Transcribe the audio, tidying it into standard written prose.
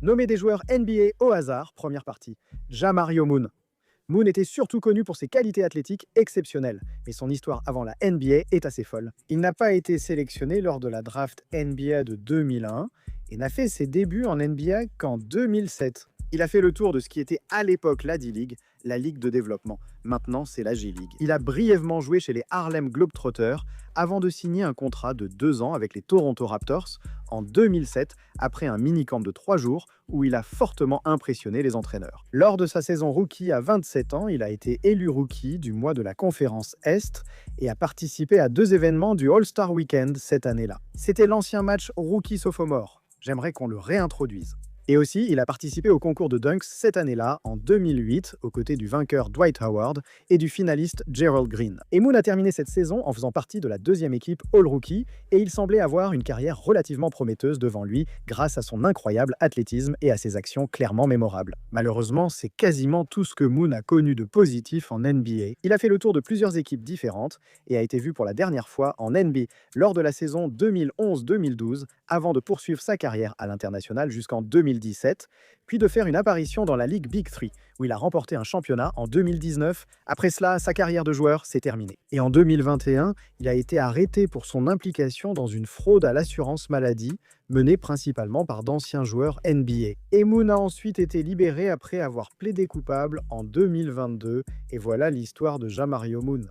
Nommer des joueurs NBA au hasard, première partie. Jamario Moon. Moon était surtout connu pour ses qualités athlétiques exceptionnelles, mais son histoire avant la NBA est assez folle. Il n'a pas été sélectionné lors de la draft NBA de 2001 et n'a fait ses débuts en NBA qu'en 2007. Il a fait le tour de ce qui était à l'époque la D-League, la Ligue de développement. Maintenant, c'est la G-League. Il a brièvement joué chez les Harlem Globetrotters avant de signer un contrat de 2 ans avec les Toronto Raptors en 2007 après un mini-camp de 3 jours où il a fortement impressionné les entraîneurs. Lors de sa saison rookie à 27 ans, il a été élu rookie du mois de la conférence Est et a participé à 2 événements du All-Star Weekend cette année-là. C'était l'ancien match rookie-sophomore. J'aimerais qu'on le réintroduise. Et aussi, il a participé au concours de dunks cette année-là, en 2008, aux côtés du vainqueur Dwight Howard et du finaliste Gerald Green. Et Moon a terminé cette saison en faisant partie de la 2e équipe All-Rookie, et il semblait avoir une carrière relativement prometteuse devant lui grâce à son incroyable athlétisme et à ses actions clairement mémorables. Malheureusement, c'est quasiment tout ce que Moon a connu de positif en NBA. Il a fait le tour de plusieurs équipes différentes et a été vu pour la dernière fois en NBA lors de la saison 2011-2012, avant de poursuivre sa carrière à l'international jusqu'en 2017, puis de faire une apparition dans la Ligue Big 3, où il a remporté un championnat en 2019. Après cela, sa carrière de joueur s'est terminée. Et en 2021, il a été arrêté pour son implication dans une fraude à l'assurance maladie, menée principalement par d'anciens joueurs NBA. Et Moon a ensuite été libéré après avoir plaidé coupable en 2022. Et voilà l'histoire de Jamario Moon.